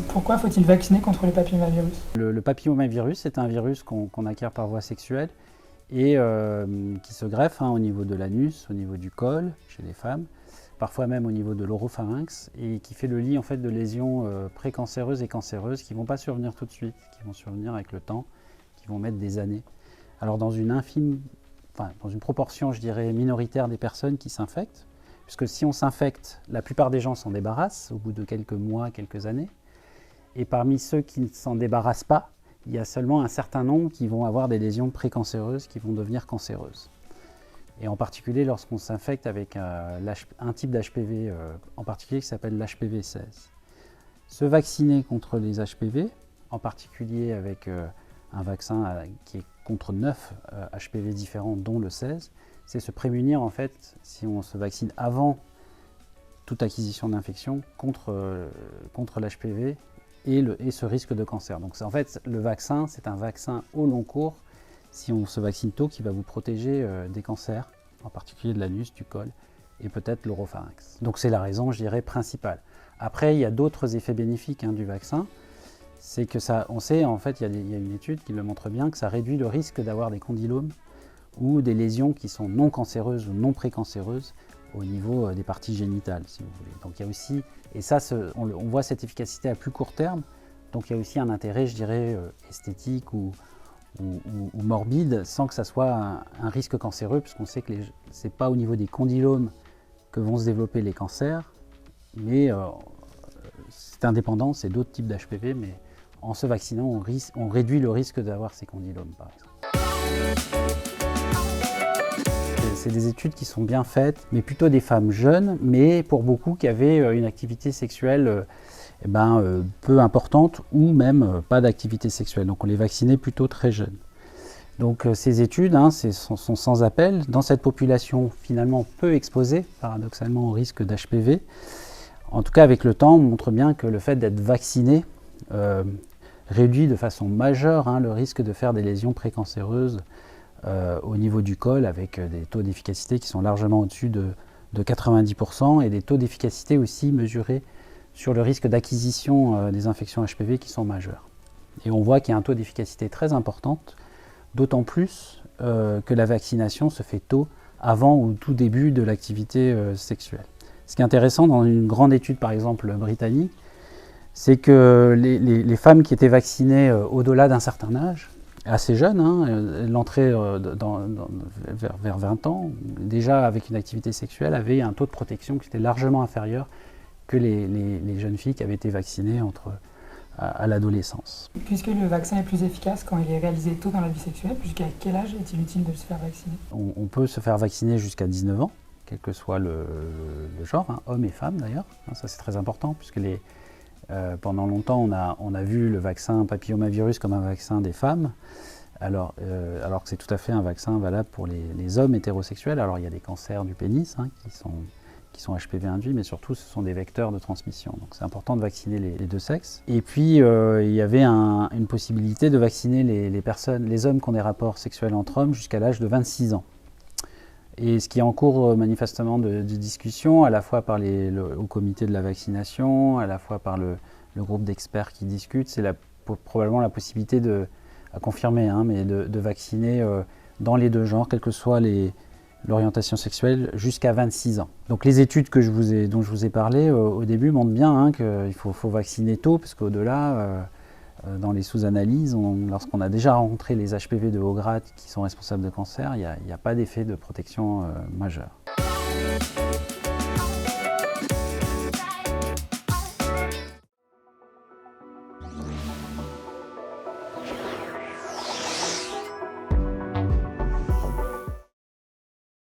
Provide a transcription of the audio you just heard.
Pourquoi faut-il vacciner contre le papillomavirus? Le papillomavirus est un virus qu'on acquiert par voie sexuelle et qui se greffe au niveau de l'anus, au niveau du col chez les femmes, parfois même au niveau de l'oropharynx, et qui fait le lit en fait de lésions précancéreuses et cancéreuses qui ne vont pas survenir tout de suite, qui vont survenir avec le temps, qui vont mettre des années. Alors dans une proportion, je dirais, minoritaire des personnes qui s'infectent, puisque si on s'infecte, la plupart des gens s'en débarrassent au bout de quelques mois, quelques années. Et parmi ceux qui ne s'en débarrassent pas, il y a seulement un certain nombre qui vont avoir des lésions précancéreuses qui vont devenir cancéreuses. Et en particulier lorsqu'on s'infecte avec un type d'HPV en particulier qui s'appelle l'HPV 16. Se vacciner contre les HPV, en particulier avec un vaccin qui est contre 9 HPV différents dont le 16, c'est se prémunir en fait, si on se vaccine avant toute acquisition d'infection, contre l'HPV et ce risque de cancer. Donc en fait, le vaccin, c'est un vaccin au long cours, si on se vaccine tôt, qui va vous protéger des cancers, en particulier de l'anus, du col et peut-être l'oropharynx. Donc c'est la raison, je dirais, principale. Après, il y a d'autres effets bénéfiques du vaccin. C'est que ça, on sait, en fait, il y a une étude qui le montre bien, que ça réduit le risque d'avoir des condylomes ou des lésions qui sont non cancéreuses ou non précancéreuses au niveau des parties génitales, si vous voulez. Donc il y a aussi, et ça, on voit cette efficacité à plus court terme, donc il y a aussi un intérêt, je dirais, esthétique ou morbide, sans que ça soit un risque cancéreux, puisqu'on sait que ce n'est pas au niveau des condylomes que vont se développer les cancers, mais c'est indépendant, c'est d'autres types d'HPV, mais en se vaccinant, on réduit le risque d'avoir ces condylomes, par exemple. C'est des études qui sont bien faites, mais plutôt des femmes jeunes, mais pour beaucoup qui avaient une activité sexuelle peu importante ou même pas d'activité sexuelle. Donc on les vaccinait plutôt très jeunes. Donc ces études sont sans appel. Dans cette population finalement peu exposée, paradoxalement, au risque d'HPV, en tout cas avec le temps, on montre bien que le fait d'être vacciné réduit de façon majeure le risque de faire des lésions précancéreuses au niveau du col, avec des taux d'efficacité qui sont largement au-dessus de 90% et des taux d'efficacité aussi mesurés sur le risque d'acquisition des infections HPV qui sont majeurs. Et on voit qu'il y a un taux d'efficacité très important, d'autant plus que la vaccination se fait tôt, avant ou tout début de l'activité sexuelle. Ce qui est intéressant dans une grande étude, par exemple britannique, c'est que les femmes qui étaient vaccinées au-delà d'un certain âge, assez jeunes, l'entrée vers 20 ans, déjà avec une activité sexuelle, avaient un taux de protection qui était largement inférieur que les jeunes filles qui avaient été vaccinées à l'adolescence. Puisque le vaccin est plus efficace quand il est réalisé tôt dans la vie sexuelle, jusqu'à quel âge est-il utile de se faire vacciner? On peut se faire vacciner jusqu'à 19 ans, quel que soit le genre, homme et femme d'ailleurs. Ça c'est très important, puisque pendant longtemps on a vu le vaccin papillomavirus comme un vaccin des femmes, alors que c'est tout à fait un vaccin valable pour les hommes hétérosexuels. Alors il y a des cancers du pénis qui sont HPV induits, mais surtout ce sont des vecteurs de transmission. Donc c'est important de vacciner les deux sexes. Et puis il y avait une possibilité de vacciner les hommes qui ont des rapports sexuels entre hommes jusqu'à l'âge de 26 ans. Et ce qui est en cours manifestement de discussion, à la fois au comité de la vaccination, à la fois par le groupe d'experts qui discutent, c'est probablement la possibilité à confirmer, mais de vacciner dans les deux genres, quelle que soit l'orientation sexuelle, jusqu'à 26 ans. Donc les études dont je vous ai parlé au début montrent bien qu'il faut vacciner tôt, parce qu'au-delà, dans les sous-analyses, lorsqu'on a déjà rencontré les HPV de haut grade qui sont responsables de cancer, il n'y a pas d'effet de protection majeur.